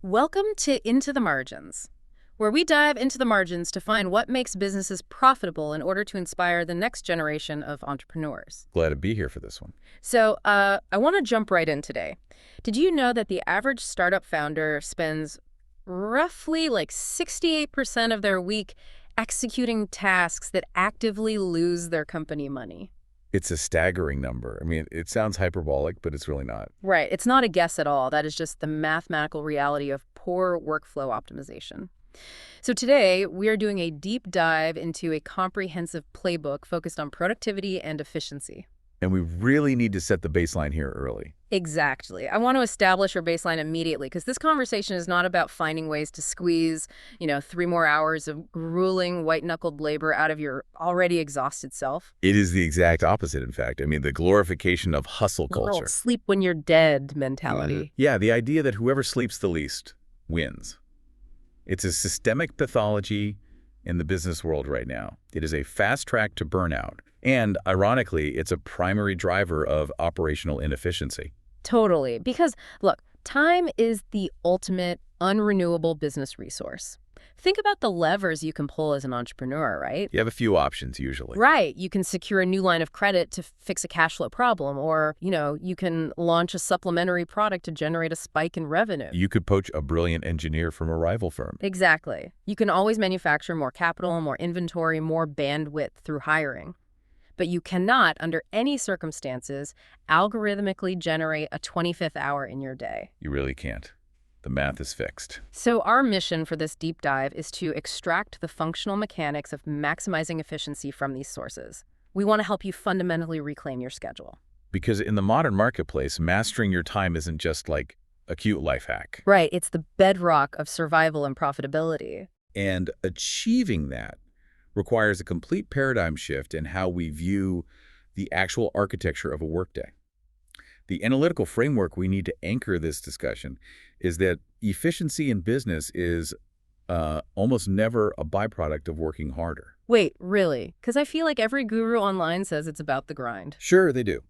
Welcome to Into the Margins, where we dive into the margins to find what makes businesses profitable in order to inspire the next generation of entrepreneurs. Glad to be here for this one. So, I want to jump right in today. Did you know that the average startup founder spends roughly like 68% of their week executing tasks that actively lose their company money? It's a staggering number. I mean, it sounds hyperbolic, but it's really not. Right. It's not a guess at all. That is just the mathematical reality of poor workflow optimization. So today, we are doing a deep dive into a comprehensive playbook focused on productivity and efficiency. And we really need to set the baseline here early. Exactly. I want to establish our baseline immediately because this conversation is not about finding ways to squeeze, 3 more hours of grueling white-knuckled labor out of your already exhausted self. It is the exact opposite, in fact. I mean, the glorification of hustle culture. Sleep when you're dead mentality. Yeah, the idea that whoever sleeps the least wins. It's a systemic pathology in the business world right now. It is a fast track to burnout. And ironically, it's a primary driver of operational inefficiency. Totally. Because, look, time is the ultimate unrenewable business resource. Think about the levers you can pull as an entrepreneur, right? You have a few options usually. Right. You can secure a new line of credit to fix a cash flow problem, or, you can launch a supplementary product to generate a spike in revenue. You could poach a brilliant engineer from a rival firm. Exactly. You can always manufacture more capital, more inventory, more bandwidth through hiring. But you cannot, under any circumstances, algorithmically generate a 25th hour in your day. You really can't. The math is fixed. So our mission for this deep dive is to extract the functional mechanics of maximizing efficiency from these sources. We want to help you fundamentally reclaim your schedule. Because in the modern marketplace, mastering your time isn't just like a cute life hack. Right. It's the bedrock of survival and profitability. And achieving that requires a complete paradigm shift in how we view the actual architecture of a workday. The analytical framework we need to anchor this discussion is that efficiency in business is almost never a byproduct of working harder. Wait, really? Because I feel like every guru online says it's about the grind. Sure, they do.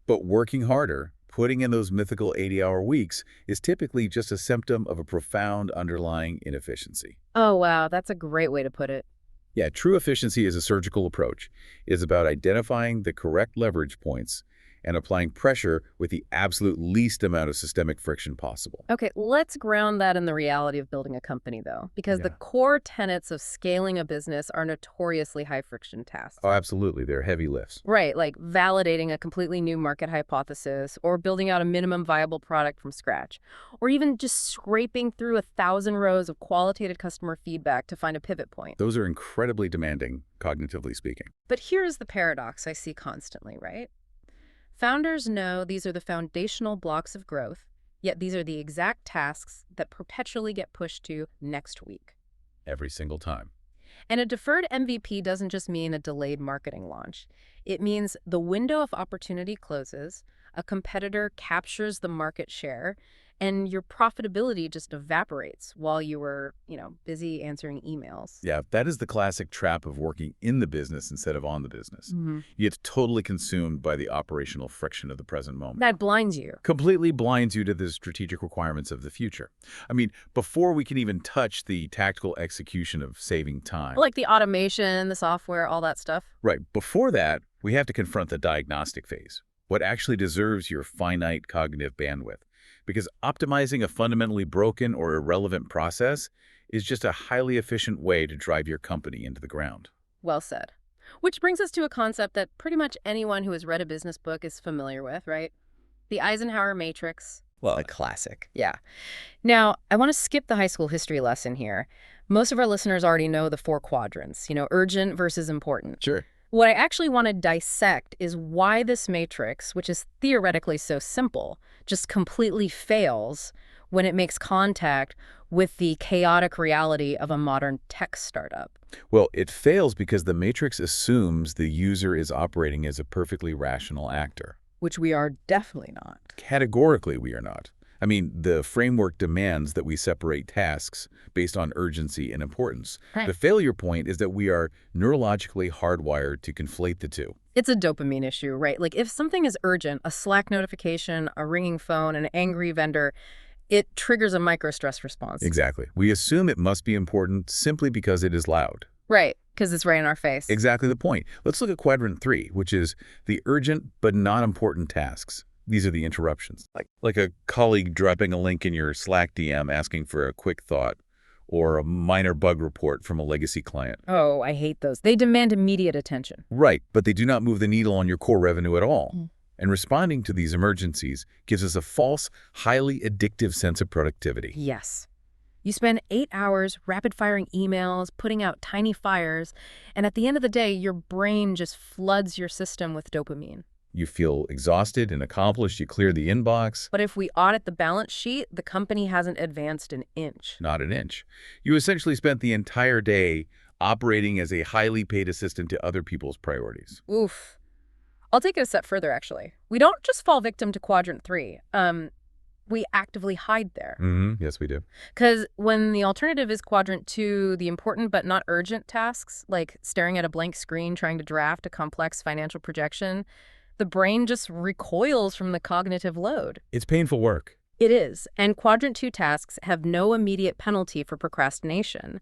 But working harder, putting in those mythical 80-hour weeks, is typically just a symptom of a profound underlying inefficiency. Oh, wow. That's a great way to put it. Yeah, true efficiency is a surgical approach. It is about identifying the correct leverage points and applying pressure with the absolute least amount of systemic friction possible. Okay, let's ground that in the reality of building a company, though, because the core tenets of scaling a business are notoriously high-friction tasks. Oh, absolutely. They're heavy lifts. Right, like validating a completely new market hypothesis, or building out a minimum viable product from scratch, or even just scraping through 1,000 rows of qualitative customer feedback to find a pivot point. Those are incredibly demanding, cognitively speaking. But here's the paradox I see constantly, right? Founders know these are the foundational blocks of growth, yet these are the exact tasks that perpetually get pushed to next week. Every single time. And a deferred MVP doesn't just mean a delayed marketing launch. It means the window of opportunity closes, a competitor captures the market share, and your profitability just evaporates while you were, busy answering emails. Yeah, that is the classic trap of working in the business instead of on the business. Mm-hmm. You get totally consumed by the operational friction of the present moment. That blinds you. Completely blinds you to the strategic requirements of the future. I mean, before we can even touch the tactical execution of saving time. Like the automation, the software, all that stuff. Right. Before that, we have to confront the diagnostic phase. What actually deserves your finite cognitive bandwidth? Because optimizing a fundamentally broken or irrelevant process is just a highly efficient way to drive your company into the ground. Well said. Which brings us to a concept that pretty much anyone who has read a business book is familiar with, right? The Eisenhower matrix. Well, a classic. Yeah. Now, I want to skip the high school history lesson here. Most of our listeners already know the 4 quadrants, urgent versus important. Sure. What I actually want to dissect is why this matrix, which is theoretically so simple, just completely fails when it makes contact with the chaotic reality of a modern tech startup. Well, it fails because the matrix assumes the user is operating as a perfectly rational actor. Which we are definitely not. Categorically, we are not. I mean, the framework demands that we separate tasks based on urgency and importance. Right. The failure point is that we are neurologically hardwired to conflate the two. It's a dopamine issue, right? Like if something is urgent, a Slack notification, a ringing phone, an angry vendor, It triggers a micro-stress response. Exactly. We assume it must be important simply because it is loud. Right, because it's right in our face. Exactly the point. Let's look at quadrant 3, which is the urgent but not important tasks. These are the interruptions. Like a colleague dropping a link in your Slack DM asking for a quick thought, or a minor bug report from a legacy client. Oh, I hate those. They demand immediate attention. Right, but they do not move the needle on your core revenue at all. And responding to these emergencies gives us a false, highly addictive sense of productivity. Yes. You spend 8 hours rapid-firing emails, putting out tiny fires, and at the end of the day, your brain just floods your system with dopamine. You feel exhausted and accomplished, you clear the inbox. But if we audit the balance sheet, the company hasn't advanced an inch. Not an inch. You essentially spent the entire day operating as a highly paid assistant to other people's priorities. Oof. I'll take it a step further, actually. We don't just fall victim to quadrant 3. We actively hide there. Yes, we do. Because when the alternative is quadrant 2, the important but not urgent tasks, like staring at a blank screen trying to draft a complex financial projection, the brain just recoils from the cognitive load. It's painful work. It is, and quadrant 2 tasks have no immediate penalty for procrastination.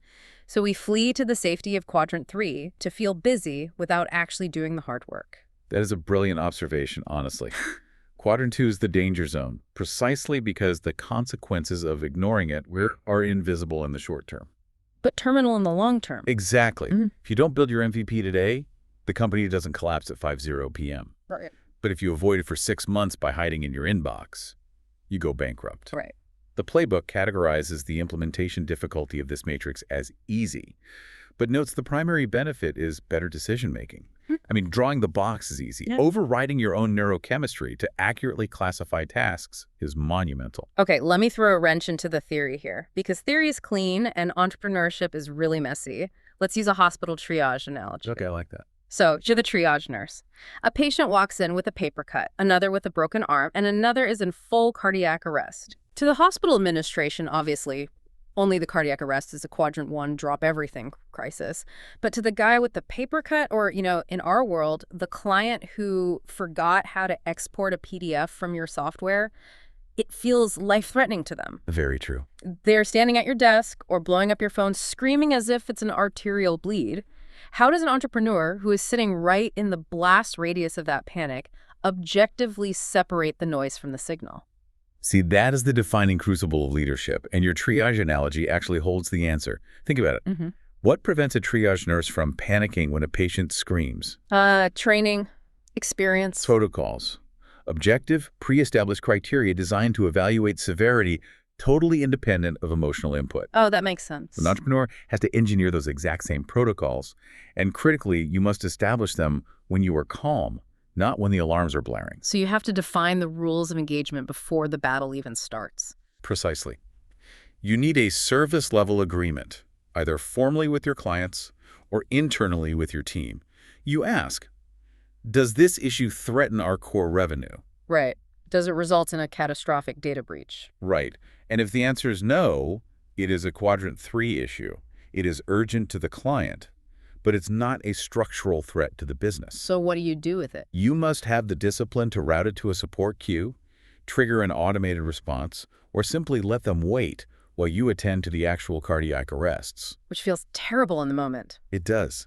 So we flee to the safety of quadrant 3 to feel busy without actually doing the hard work. That is a brilliant observation, honestly. Quadrant 2 is the danger zone, precisely because the consequences of ignoring it are invisible in the short term. But terminal in the long term. Exactly. If you don't build your MVP today, the company doesn't collapse at 5:00 p.m. Right. But if you avoid it for 6 months by hiding in your inbox, you go bankrupt. Right. The playbook categorizes the implementation difficulty of this matrix as easy, but notes the primary benefit is better decision-making. I mean, drawing the box is easy. Yeah. Overriding your own neurochemistry to accurately classify tasks is monumental. Okay, let me throw a wrench into the theory here, because theory is clean and entrepreneurship is really messy. Let's use a hospital triage analogy. Okay, I like that. So, you're the triage nurse. A patient walks in with a paper cut, another with a broken arm, and another is in full cardiac arrest. To the hospital administration, obviously, only the cardiac arrest is a quadrant 1 drop everything crisis. But to the guy with the paper cut, or, in our world, the client who forgot how to export a PDF from your software, it feels life-threatening to them. Very true. They're standing at your desk or blowing up your phone, screaming as if it's an arterial bleed. How does an entrepreneur who is sitting right in the blast radius of that panic objectively separate the noise from the signal? See, that is the defining crucible of leadership, and your triage analogy actually holds the answer. Think about it. What prevents a triage nurse from panicking when a patient screams? Training, experience. Protocols. Objective, pre-established criteria designed to evaluate severity, totally independent of emotional input. Oh, that makes sense. An entrepreneur has to engineer those exact same protocols, and critically, you must establish them when you are calm, not when the alarms are blaring. So you have to define the rules of engagement before the battle even starts. Precisely. You need a service-level agreement, either formally with your clients or internally with your team. You ask, does this issue threaten our core revenue? Right. Does it result in a catastrophic data breach? Right. And if the answer is no, it is a quadrant 3 issue. It is urgent to the client, but it's not a structural threat to the business. So what do you do with it? You must have the discipline to route it to a support queue, trigger an automated response, or simply let them wait while you attend to the actual cardiac arrests. Which feels terrible in the moment. It does.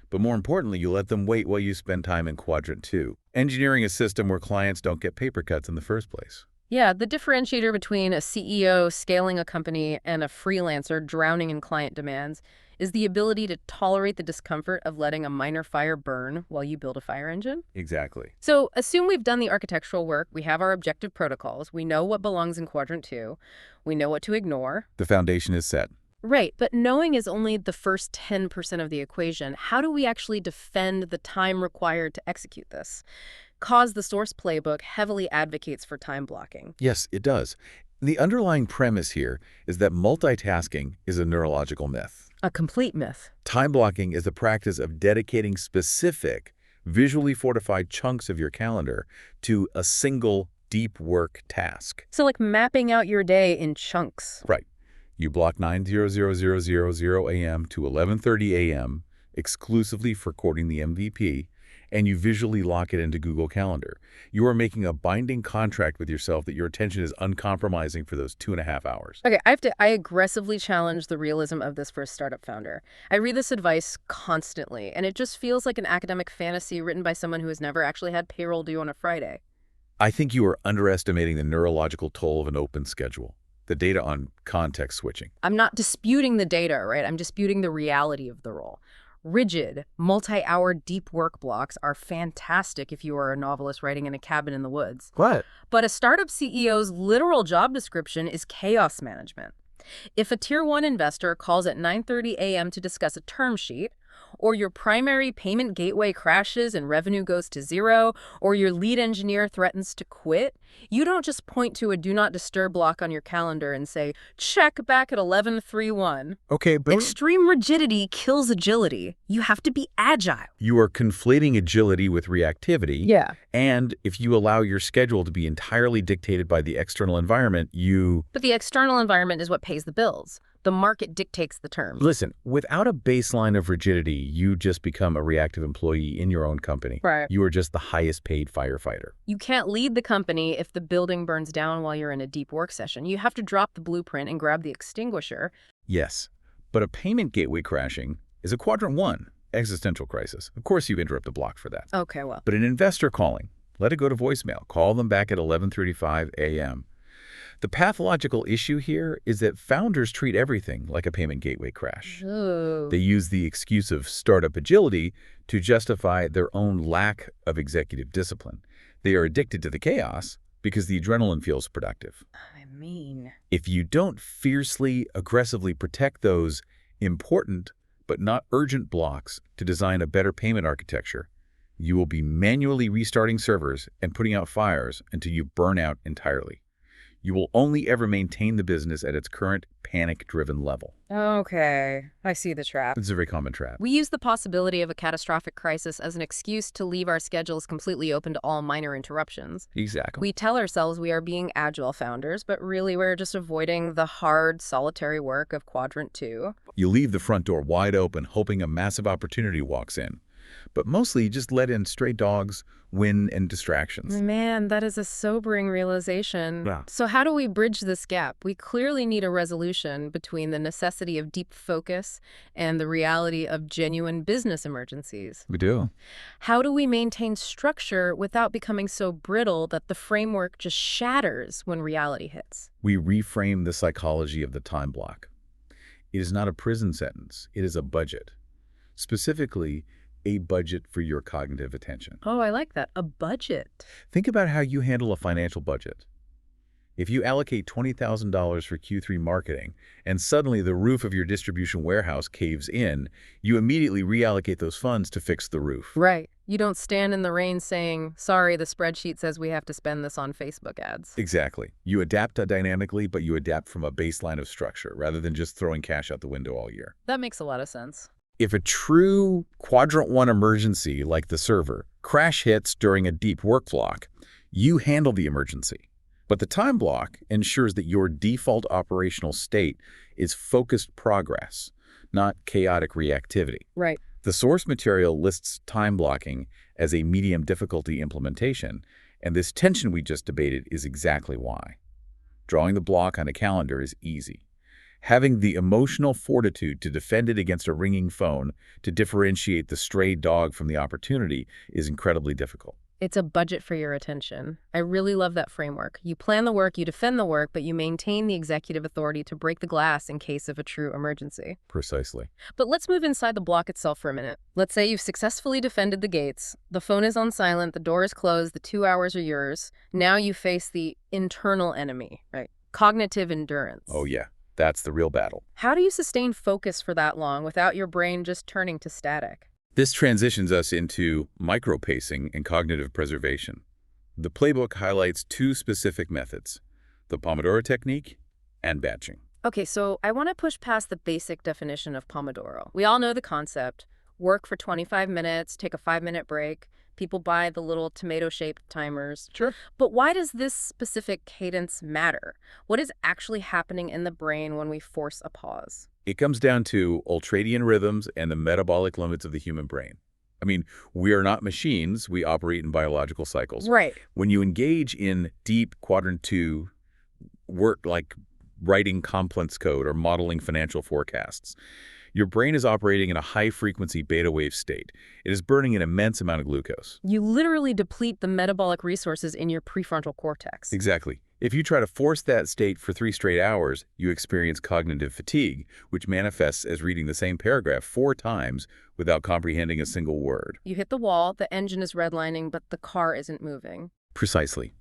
But more importantly, you let them wait while you spend time in quadrant 2, engineering a system where clients don't get paper cuts in the first place. Yeah, the differentiator between a CEO scaling a company and a freelancer drowning in client demands is the ability to tolerate the discomfort of letting a minor fire burn while you build a fire engine. Exactly. So assume we've done the architectural work, we have our objective protocols, we know what belongs in quadrant 2, we know what to ignore. The foundation is set. Right, but knowing is only the first 10% of the equation. How do we actually defend the time required to execute this? Cause the source playbook heavily advocates for time blocking. Yes, it does. The underlying premise here is that multitasking is a neurological myth. A complete myth. Time blocking is the practice of dedicating specific, visually fortified chunks of your calendar to a single deep work task. So like mapping out your day in chunks. Right. You block 9:00 a.m. to 11:30 a.m. exclusively for recording the MVP, and you visually lock it into Google Calendar. You are making a binding contract with yourself that your attention is uncompromising for those 2.5 hours. Okay, I aggressively challenge the realism of this for a startup founder. I read this advice constantly, and it just feels like an academic fantasy written by someone who has never actually had payroll due on a Friday. I think you are underestimating the neurological toll of an open schedule, the data on context switching. I'm not disputing the data, right? I'm disputing the reality of the role. Rigid, multi-hour deep work blocks are fantastic if you are a novelist writing in a cabin in the woods. What? But a startup CEO's literal job description is chaos management. If a Tier 1 investor calls at 9:30 a.m. to discuss a term sheet, or your primary payment gateway crashes and revenue goes to zero, or your lead engineer threatens to quit, you don't just point to a do not disturb block on your calendar and say, check back at 11:31. Okay, but Extreme rigidity kills agility. You have to be agile. you are conflating agility with reactivity. Yeah. And if you allow your schedule to be entirely dictated by the external environment, But the external environment is what pays the bills. The market dictates the terms. Listen, without a baseline of rigidity, you just become a reactive employee in your own company. Right. You are just the highest paid firefighter. You can't lead the company if the building burns down while you're in a deep work session. You have to drop the blueprint and grab the extinguisher. Yes, but a payment gateway crashing is a quadrant 1 existential crisis. Of course, you interrupt the block for that. Okay, well. But an investor calling, let it go to voicemail. Call them back at 11:35 a.m. The pathological issue here is that founders treat everything like a payment gateway crash. Ooh. They use the excuse of startup agility to justify their own lack of executive discipline. They are addicted to the chaos because the adrenaline feels productive. If you don't fiercely, aggressively protect those important but not urgent blocks to design a better payment architecture, you will be manually restarting servers and putting out fires until you burn out entirely. You will only ever maintain the business at its current panic-driven level. Okay, I see the trap. It's a very common trap. We use the possibility of a catastrophic crisis as an excuse to leave our schedules completely open to all minor interruptions. Exactly. We tell ourselves we are being agile founders, but really we're just avoiding the hard, solitary work of quadrant 2. You leave the front door wide open, hoping a massive opportunity walks in. But mostly you just let in stray dogs, wind, and distractions. Man, that is a sobering realization. Yeah. So how do we bridge this gap? We clearly need a resolution between the necessity of deep focus and the reality of genuine business emergencies. We do. How do we maintain structure without becoming so brittle that the framework just shatters when reality hits? We reframe the psychology of the time block. It is not a prison sentence. It is a budget. Specifically, a budget for your cognitive attention. Oh, I like that. A budget. Think about how you handle a financial budget. If you allocate $20,000 for Q3 marketing and suddenly the roof of your distribution warehouse caves in, you immediately reallocate those funds to fix the roof. Right. You don't stand in the rain saying, sorry, the spreadsheet says we have to spend this on Facebook ads. Exactly. You adapt dynamically, but you adapt from a baseline of structure rather than just throwing cash out the window all year. That makes a lot of sense. If a true quadrant 1 emergency like the server crash hits during a deep work block, you handle the emergency. But the time block ensures that your default operational state is focused progress, not chaotic reactivity. Right. The source material lists time blocking as a medium difficulty implementation, and this tension we just debated is exactly why. Drawing the block on a calendar is easy. Having the emotional fortitude to defend it against a ringing phone, to differentiate the stray dog from the opportunity, is incredibly difficult. It's a budget for your attention. I really love that framework. You plan the work, you defend the work, but you maintain the executive authority to break the glass in case of a true emergency. Precisely. But let's move inside the block itself for a minute. Let's say you've successfully defended the gates. The phone is on silent, the door is closed, the 2 hours are yours. Now you face the internal enemy, right? Cognitive endurance. Oh yeah, that's the real battle. How do you sustain focus for that long without your brain just turning to static? This transitions us into micro-pacing and cognitive preservation. The playbook highlights 2 specific methods, the Pomodoro technique and batching. Okay, so I want to push past the basic definition of Pomodoro. We all know the concept. Work for 25 minutes, take a 5-minute break. People buy the little tomato-shaped timers. Sure. But why does this specific cadence matter? What is actually happening in the brain when we force a pause? It comes down to ultradian rhythms and the metabolic limits of the human brain. I mean, we are not machines. We operate in biological cycles. Right. When you engage in deep quadrant 2 work like writing complex code or modeling financial forecasts, your brain is operating in a high-frequency beta wave state. It is burning an immense amount of glucose. You literally deplete the metabolic resources in your prefrontal cortex. Exactly. If you try to force that state for 3 straight hours, you experience cognitive fatigue, which manifests as reading the same paragraph 4 times without comprehending a single word. You hit the wall, the engine is redlining, but the car isn't moving. Precisely.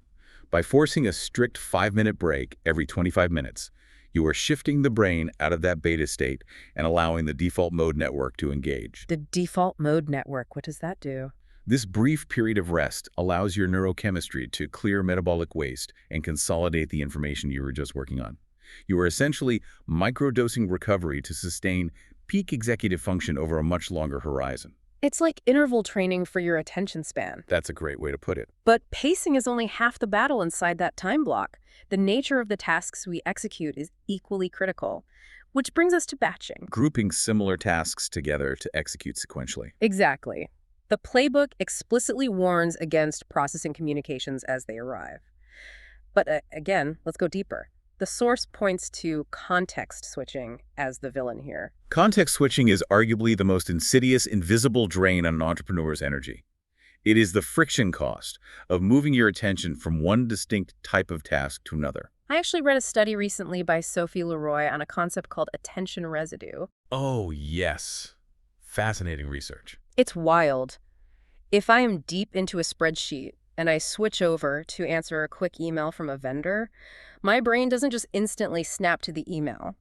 By forcing a strict 5-minute break every 25 minutes, you are shifting the brain out of that beta state and allowing the default mode network to engage. The default mode network, what does that do? This brief period of rest allows your neurochemistry to clear metabolic waste and consolidate the information you were just working on. You are essentially microdosing recovery to sustain peak executive function over a much longer horizon. It's like interval training for your attention span. That's a great way to put it. But pacing is only half the battle inside that time block. The nature of the tasks we execute is equally critical, which brings us to batching. Grouping similar tasks together to execute sequentially. Exactly. The playbook explicitly warns against processing communications as they arrive. But again, let's go deeper. The source points to context switching as the villain here. Context switching is arguably the most insidious, invisible drain on an entrepreneur's energy. It is the friction cost of moving your attention from one distinct type of task to another. I actually read a study recently by Sophie Leroy on a concept called attention residue. Oh, yes. Fascinating research. It's wild. If I am deep into a spreadsheet and I switch over to answer a quick email from a vendor, my brain doesn't just instantly snap to the email.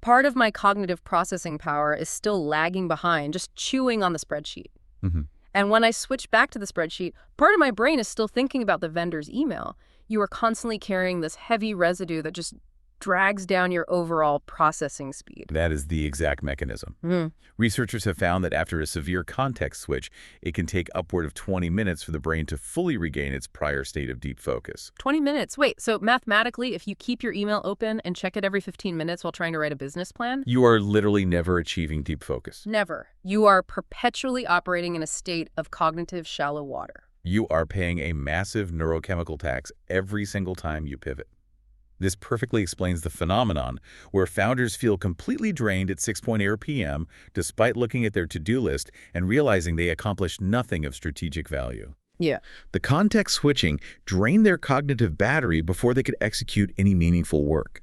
Part of my cognitive processing power is still lagging behind, just chewing on the spreadsheet. Mm-hmm. And when I switch back to the spreadsheet, part of my brain is still thinking about the vendor's email. You are constantly carrying this heavy residue that just drags down your overall processing speed. That is the exact mechanism. Mm. Researchers have found that after a severe context switch, it can take upward of 20 minutes for the brain to fully regain its prior state of deep focus. 20 minutes. Wait, so mathematically, if you keep your email open and check it every 15 minutes while trying to write a business plan? You are literally never achieving deep focus. Never. You are perpetually operating in a state of cognitive shallow water. You are paying a massive neurochemical tax every single time you pivot. This perfectly explains the phenomenon where founders feel completely drained at 6:00 p.m. despite looking at their to-do list and realizing they accomplished nothing of strategic value. Yeah. The context switching drained their cognitive battery before they could execute any meaningful work.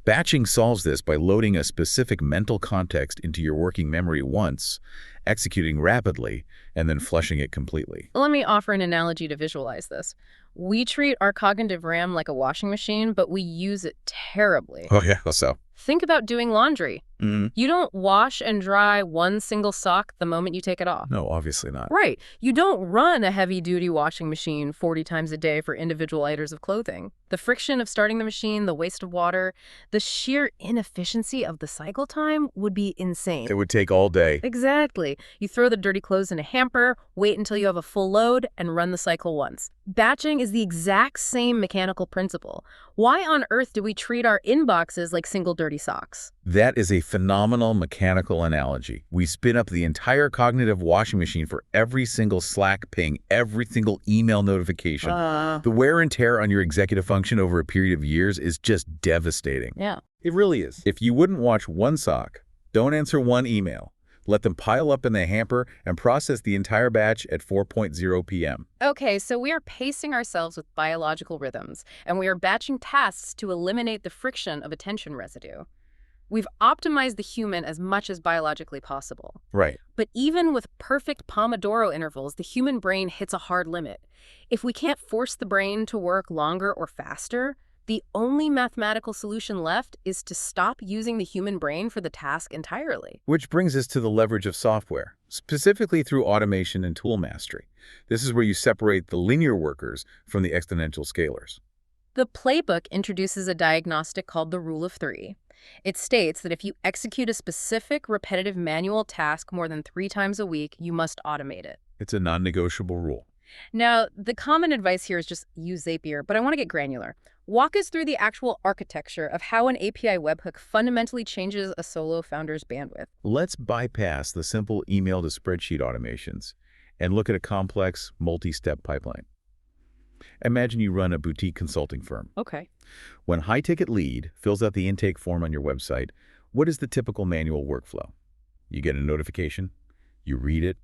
Batching solves this by loading a specific mental context into your working memory once, executing rapidly, and then flushing it completely. Let me offer an analogy to visualize this. We treat our cognitive RAM like a washing machine, but we use it terribly. Oh, yeah, so. Think about doing laundry. Mm-hmm. You don't wash and dry one single sock the moment you take it off. No, obviously not. Right. You don't run a heavy-duty washing machine 40 times a day for individual items of clothing. The friction of starting the machine, the waste of water, the sheer inefficiency of the cycle time would be insane. It would take all day. Exactly. You throw the dirty clothes in a hamper, wait until you have a full load, and run the cycle once. Batching is the exact same mechanical principle. Why on earth do we treat our inboxes like single dirty socks? That is a phenomenal mechanical analogy. We spin up the entire cognitive washing machine for every single Slack ping, every single email notification. The wear and tear on your executive function over a period of years is just devastating. Yeah. It really is. If you wouldn't watch one sock, don't answer one email, let them pile up in the hamper and process the entire batch at 4:00 p.m. Okay, so we are pacing ourselves with biological rhythms, and we are batching tasks to eliminate the friction of attention residue. We've optimized the human as much as biologically possible. Right. But even with perfect Pomodoro intervals, the human brain hits a hard limit. If we can't force the brain to work longer or faster, the only mathematical solution left is to stop using the human brain for the task entirely. Which brings us to the leverage of software, specifically through automation and tool mastery. This is where you separate the linear workers from the exponential scalers. The playbook introduces a diagnostic called the Rule of Three. It states that if you execute a specific repetitive manual task more than 3 times a week, you must automate it. It's a non-negotiable rule. Now, the common advice here is just use Zapier, but I want to get granular. Walk us through the actual architecture of how an API webhook fundamentally changes a solo founder's bandwidth. Let's bypass the simple email to spreadsheet automations and look at a complex, multi-step pipeline. Imagine you run a boutique consulting firm. Okay. When high-ticket lead fills out the intake form on your website, what is the typical manual workflow? You get a notification, you read it,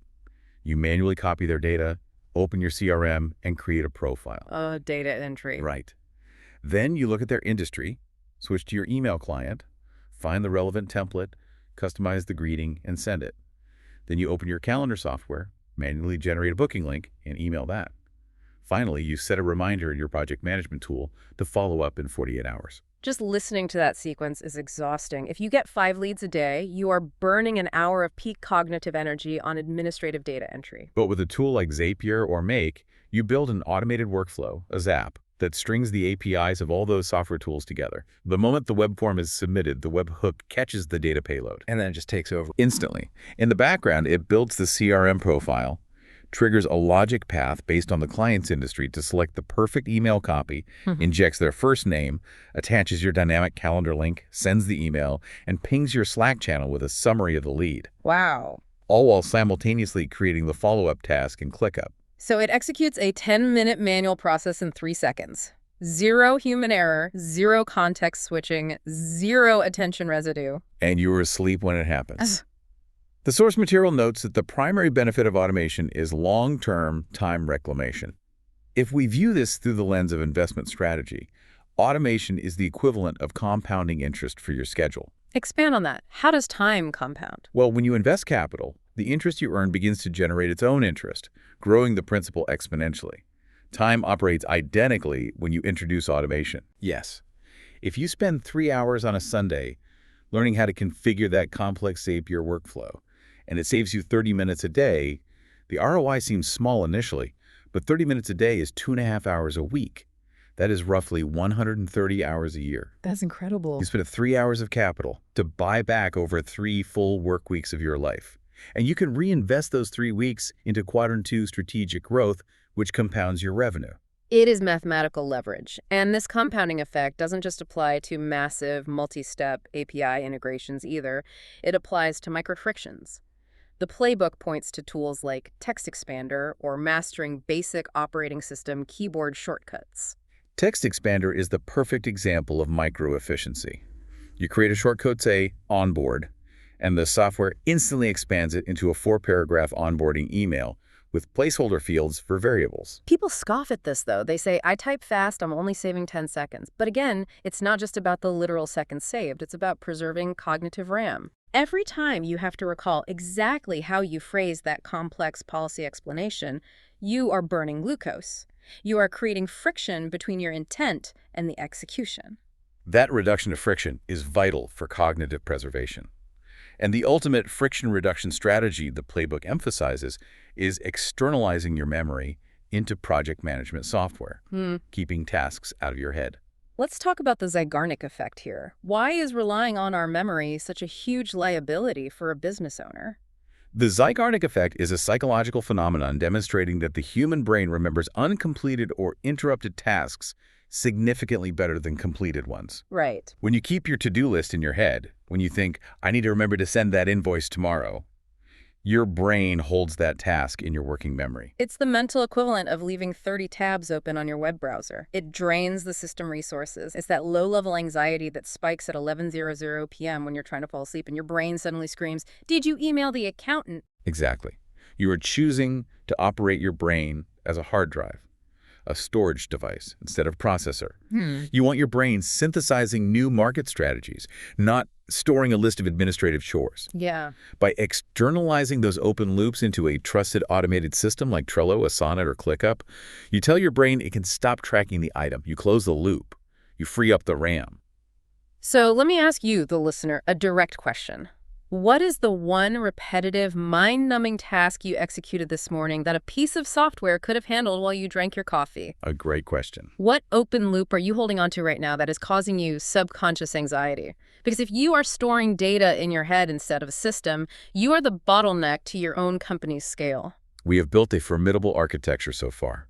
you manually copy their data, open your CRM, and create a profile. Data entry. Right. Then you look at their industry, switch to your email client, find the relevant template, customize the greeting, and send it. Then you open your calendar software, manually generate a booking link, and email that. Finally, you set a reminder in your project management tool to follow up in 48 hours. Just listening to that sequence is exhausting. If you get 5 leads a day, you are burning an hour of peak cognitive energy on administrative data entry. But with a tool like Zapier or Make, you build an automated workflow, a Zap, that strings the APIs of all those software tools together. The moment the web form is submitted, the webhook catches the data payload. And then it just takes over. Instantly. In the background, it builds the CRM profile, triggers a logic path based on the client's industry to select the perfect email copy, injects their first name, attaches your dynamic calendar link, sends the email, and pings your Slack channel with a summary of the lead, Wow. all while simultaneously creating the follow-up task in ClickUp. So it executes a 10-minute manual process in 3 seconds. 0 human error, 0 context switching, 0 attention residue. And you were asleep when it happens. The source material notes that the primary benefit of automation is long-term time reclamation. If we view this through the lens of investment strategy, automation is the equivalent of compounding interest for your schedule. Expand on that. How does time compound? Well, when you invest capital, the interest you earn begins to generate its own interest, growing the principal exponentially. Time operates identically when you introduce automation. Yes. If you spend 3 hours on a Sunday learning how to configure that complex Zapier workflow, and it saves you 30 minutes a day, the ROI seems small initially, but 30 minutes a day is 2.5 hours a week. That is roughly 130 hours a year. That's incredible. You spent 3 hours of capital to buy back over 3 full work weeks of your life. And you can reinvest those 3 weeks into Quadrant 2 strategic growth, which compounds your revenue. It is mathematical leverage, and this compounding effect doesn't just apply to massive multi-step API integrations either. It applies to micro-frictions. The playbook points to tools like Text Expander or mastering basic operating system keyboard shortcuts. Text Expander is the perfect example of micro-efficiency. You create a shortcode, say, onboard, and the software instantly expands it into a 4-paragraph onboarding email with placeholder fields for variables. People scoff at this, though. They say, I type fast, I'm only saving 10 seconds. But again, it's not just about the literal seconds saved. It's about preserving cognitive RAM. Every time you have to recall exactly how you phrase that complex policy explanation, you are burning glucose. You are creating friction between your intent and the execution. That reduction of friction is vital for cognitive preservation. And the ultimate friction reduction strategy the playbook emphasizes is externalizing your memory into project management software, keeping tasks out of your head. Let's talk about the Zeigarnik effect here. Why is relying on our memory such a huge liability for a business owner? The Zeigarnik effect is a psychological phenomenon demonstrating that the human brain remembers uncompleted or interrupted tasks significantly better than completed ones. Right. When you keep your to-do list in your head, when you think, I need to remember to send that invoice tomorrow, your brain holds that task in your working memory. It's the mental equivalent of leaving 30 tabs open on your web browser. It drains the system resources. It's that low-level anxiety that spikes at 11:00 p.m. when you're trying to fall asleep and your brain suddenly screams, did you email the accountant? Exactly. You are choosing to operate your brain as a hard drive, a storage device instead of processor. You want your brain synthesizing new market strategies, not storing a list of administrative chores. Yeah. By externalizing those open loops into a trusted automated system like Trello, Asana, or ClickUp, you tell your brain it can stop tracking the item. You close the loop. You free up the RAM. So let me ask you, the listener, a direct question. What is the one repetitive, mind-numbing task you executed this morning that a piece of software could have handled while you drank your coffee? A great question. What open loop are you holding onto right now that is causing you subconscious anxiety? Because if you are storing data in your head instead of a system, you are the bottleneck to your own company's scale. We have built a formidable architecture so far.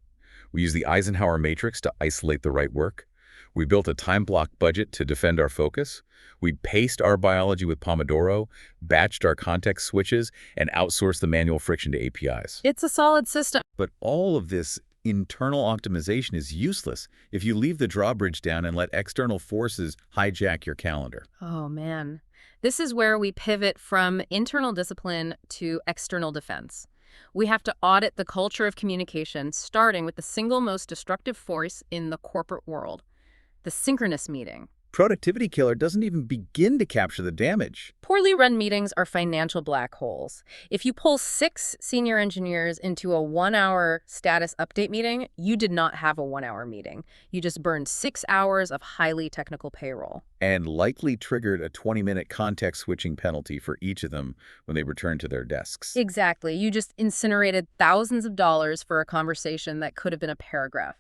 We use the Eisenhower matrix to isolate the right work. We built a time block budget to defend our focus. We paced our biology with Pomodoro, batched our context switches, and outsourced the manual friction to APIs. It's a solid system. But all of this internal optimization is useless if you leave the drawbridge down and let external forces hijack your calendar. Oh, man. This is where we pivot from internal discipline to external defense. We have to audit the culture of communication, starting with the single most destructive force in the corporate world, the synchronous meeting. Productivity killer doesn't even begin to capture the damage. Poorly run meetings are financial black holes. If you pull 6 senior engineers into a 1-hour status update meeting, you did not have a 1-hour meeting. You just burned 6 hours of highly technical payroll. And likely triggered a 20-minute context switching penalty for each of them when they returned to their desks. Exactly. You just incinerated thousands of dollars for a conversation that could have been a paragraph.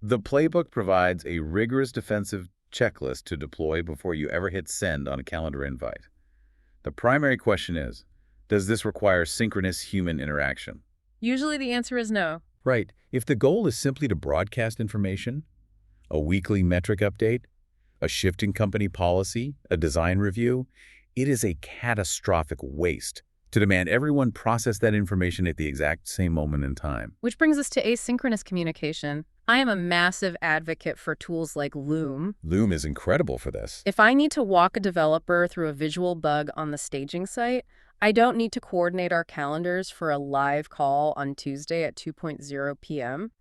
The playbook provides a rigorous defensive checklist to deploy before you ever hit send on a calendar invite. The primary question is, does this require synchronous human interaction? Usually the answer is no. Right. If the goal is simply to broadcast information, a weekly metric update, a shift in company policy, a design review, it is a catastrophic waste to demand everyone process that information at the exact same moment in time. Which brings us to asynchronous communication. I am a massive advocate for tools like Loom. Loom is incredible for this. If I need to walk a developer through a visual bug on the staging site, I don't need to coordinate our calendars for a live call on Tuesday at 2:00 p.m.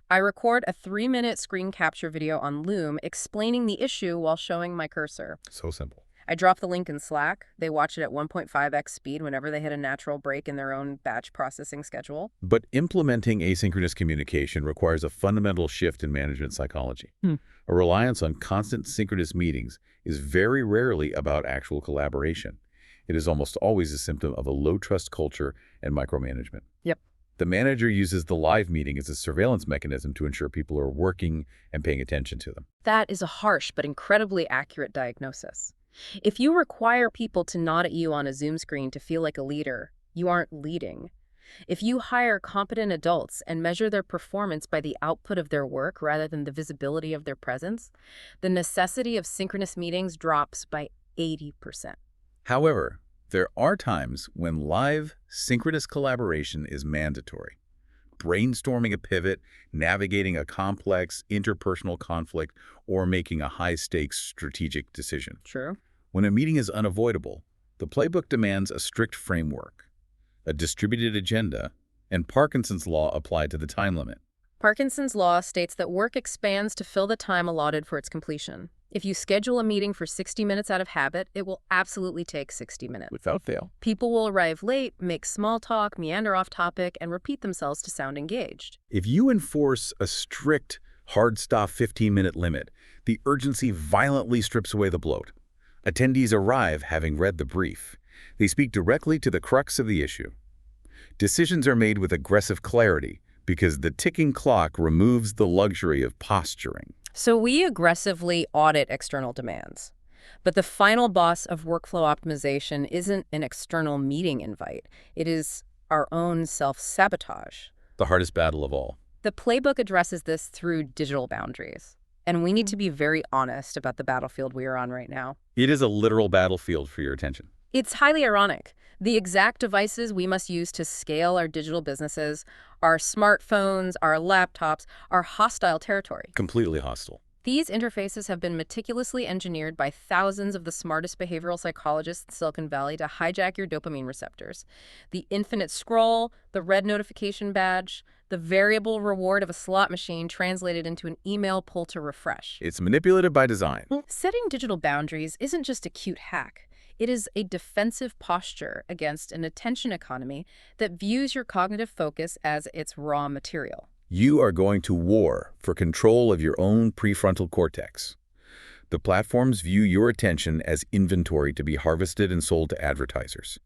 I record a 3-minute screen capture video on Loom explaining the issue while showing my cursor. So simple. I drop the link in Slack. They watch it at 1.5x speed whenever they hit a natural break in their own batch processing schedule. But implementing asynchronous communication requires a fundamental shift in management psychology. A reliance on constant synchronous meetings is very rarely about actual collaboration. It is almost always a symptom of a low-trust culture and micromanagement. Yep. The manager uses the live meeting as a surveillance mechanism to ensure people are working and paying attention to them. That is a harsh but incredibly accurate diagnosis. If you require people to nod at you on a Zoom screen to feel like a leader, you aren't leading. If you hire competent adults and measure their performance by the output of their work rather than the visibility of their presence, the necessity of synchronous meetings drops by 80%. However, there are times when live, synchronous collaboration is mandatory. Brainstorming a pivot, navigating a complex interpersonal conflict, or making a high-stakes strategic decision. True. When a meeting is unavoidable, the playbook demands a strict framework, a distributed agenda, and Parkinson's law applied to the time limit. Parkinson's law states that work expands to fill the time allotted for its completion. If you schedule a meeting for 60 minutes out of habit, it will absolutely take 60 minutes. Without fail. People will arrive late, make small talk, meander off topic, and repeat themselves to sound engaged. If you enforce a strict, hard-stop 15-minute limit, the urgency violently strips away the bloat. Attendees arrive having read the brief. They speak directly to the crux of the issue. Decisions are made with aggressive clarity because the ticking clock removes the luxury of posturing. So we aggressively audit external demands. But the final boss of workflow optimization isn't an external meeting invite. It is our own self-sabotage. The hardest battle of all. The playbook addresses this through digital boundaries. And we need to be very honest about the battlefield we are on right now. It is a literal battlefield for your attention. It's highly ironic. The exact devices we must use to scale our digital businesses, our smartphones, our laptops, are hostile territory. Completely hostile. These interfaces have been meticulously engineered by thousands of the smartest behavioral psychologists in Silicon Valley to hijack your dopamine receptors. The infinite scroll, the red notification badge, the variable reward of a slot machine translated into an email pull to refresh. It's manipulated by design. Setting digital boundaries isn't just a cute hack. It is a defensive posture against an attention economy that views your cognitive focus as its raw material. You are going to war for control of your own prefrontal cortex. The platforms view your attention as inventory to be harvested and sold to advertisers.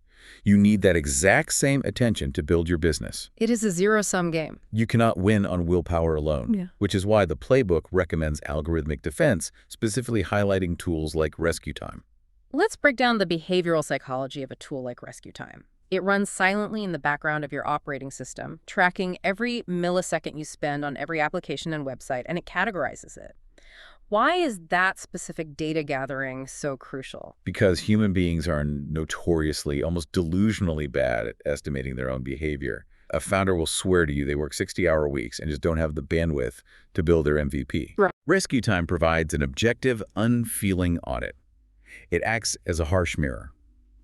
You need that exact same attention to build your business. It is a zero-sum game. You cannot win on willpower alone, which is why the playbook recommends algorithmic defense, specifically highlighting tools like Rescue Time. Let's break down the behavioral psychology of a tool like Rescue Time. It runs silently in the background of your operating system, tracking every millisecond you spend on every application and website, and it categorizes it. Why is that specific data gathering so crucial? Because human beings are notoriously, almost delusionally bad at estimating their own behavior. A founder will swear to you they work 60-hour weeks and just don't have the bandwidth to build their MVP. Right. Rescue Time provides an objective, unfeeling audit. It acts as a harsh mirror.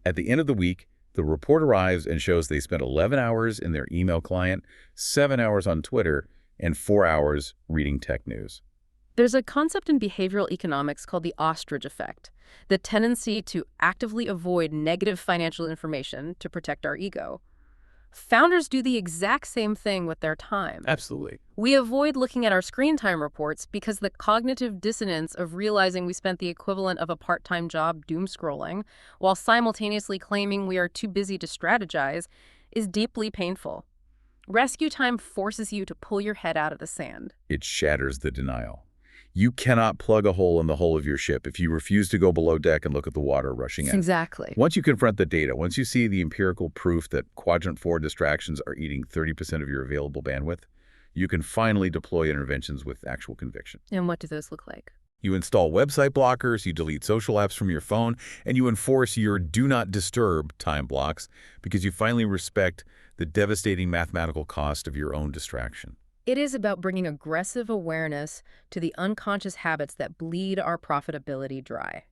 At the end of the week, the report arrives and shows they spent 11 hours in their email client, 7 hours on Twitter, and 4 hours reading tech news. There's a concept in behavioral economics called the ostrich effect, the tendency to actively avoid negative financial information to protect our ego. Founders do the exact same thing with their time. Absolutely. We avoid looking at our screen time reports because the cognitive dissonance of realizing we spent the equivalent of a part-time job doom scrolling while simultaneously claiming we are too busy to strategize is deeply painful. Rescue Time forces you to pull your head out of the sand. It shatters the denial. You cannot plug a hole in the hull of your ship if you refuse to go below deck and look at the water rushing in. Exactly. Once you confront the data, once you see the empirical proof that quadrant 4 distractions are eating 30% of your available bandwidth, you can finally deploy interventions with actual conviction. And what do those look like? You install website blockers, you delete social apps from your phone, and you enforce your do not disturb time blocks because you finally respect the devastating mathematical cost of your own distraction. It is about bringing aggressive awareness to the unconscious habits that bleed our profitability dry.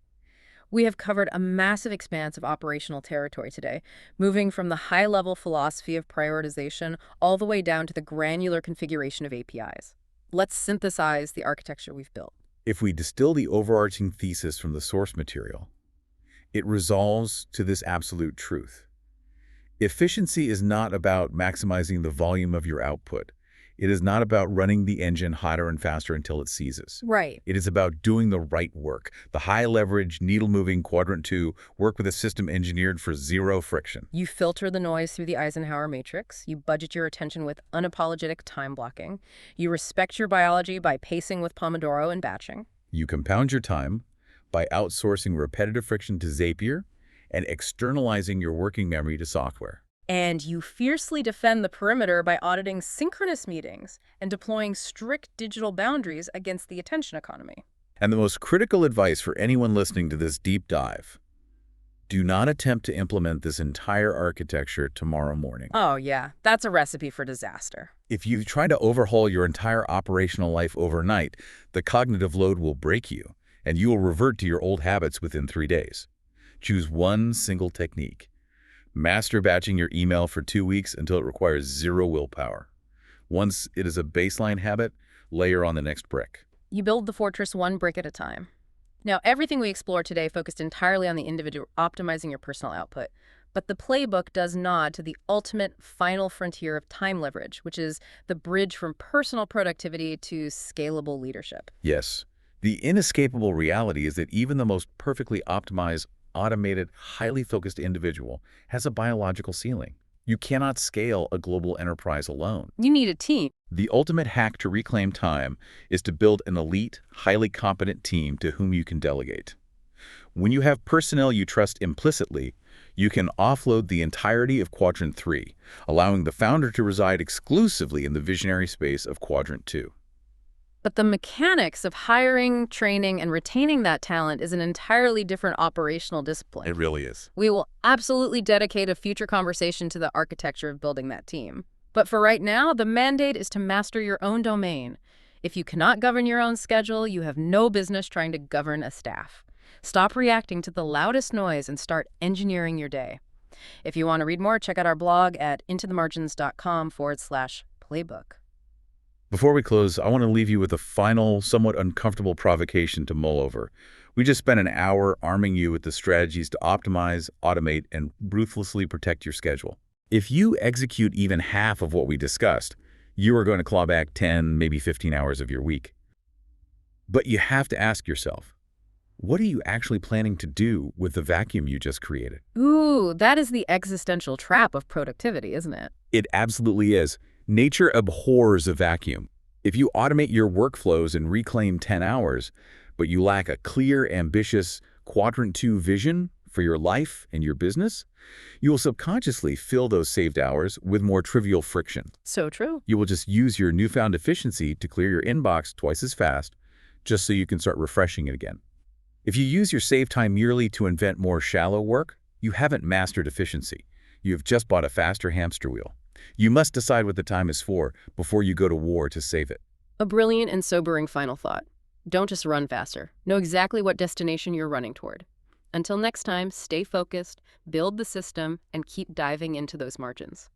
We have covered a massive expanse of operational territory today, moving from the high-level philosophy of prioritization all the way down to the granular configuration of APIs. Let's synthesize the architecture we've built. If we distill the overarching thesis from the source material, it resolves to this absolute truth. Efficiency is not about maximizing the volume of your output. It is not about running the engine hotter and faster until it seizes. Right. It is about doing the right work, the high-leverage, needle-moving quadrant 2 work with a system engineered for zero friction. You filter the noise through the Eisenhower matrix. You budget your attention with unapologetic time blocking. You respect your biology by pacing with Pomodoro and batching. You compound your time by outsourcing repetitive friction to Zapier and externalizing your working memory to software. And you fiercely defend the perimeter by auditing synchronous meetings and deploying strict digital boundaries against the attention economy. And the most critical advice for anyone listening to this deep dive: do not attempt to implement this entire architecture tomorrow morning. Oh yeah, that's a recipe for disaster. If you try to overhaul your entire operational life overnight, the cognitive load will break you, and you will revert to your old habits within 3 days. Choose one single technique. Master batching your email for 2 weeks until it requires zero willpower. Once it is a baseline habit, layer on the next brick. You build the fortress one brick at a time. Now, everything we explored today focused entirely on the individual, optimizing your personal output. But the playbook does nod to the ultimate final frontier of time leverage, which is the bridge from personal productivity to scalable leadership. Yes, the inescapable reality is that even the most perfectly optimized, automated, highly focused individual has a biological ceiling. You cannot scale a global enterprise alone. You need a team. The ultimate hack to reclaim time is to build an elite, highly competent team to whom you can delegate. When you have personnel you trust implicitly, you can offload the entirety of Quadrant 3, allowing the founder to reside exclusively in the visionary space of Quadrant 2. But the mechanics of hiring, training, and retaining that talent is an entirely different operational discipline. It really is. We will absolutely dedicate a future conversation to the architecture of building that team. But for right now, the mandate is to master your own domain. If you cannot govern your own schedule, you have no business trying to govern a staff. Stop reacting to the loudest noise and start engineering your day. If you want to read more, check out our blog at intothemargins.com/playbook. Before we close, I want to leave you with a final, somewhat uncomfortable provocation to mull over. We just spent an hour arming you with the strategies to optimize, automate, and ruthlessly protect your schedule. If you execute even half of what we discussed, you are going to claw back 10, maybe 15 hours of your week. But you have to ask yourself, what are you actually planning to do with the vacuum you just created? Ooh, that is the existential trap of productivity, isn't it? It absolutely is. Nature abhors a vacuum. If you automate your workflows and reclaim 10 hours, but you lack a clear, ambitious Quadrant 2 vision for your life and your business, you will subconsciously fill those saved hours with more trivial friction. So true. You will just use your newfound efficiency to clear your inbox twice as fast, just so you can start refreshing it again. If you use your save time merely to invent more shallow work, you haven't mastered efficiency. You have just bought a faster hamster wheel. You must decide what the time is for before you go to war to save it. A brilliant and sobering final thought. Don't just run faster. Know exactly what destination you're running toward. Until next time, stay focused, build the system, and keep diving into those margins.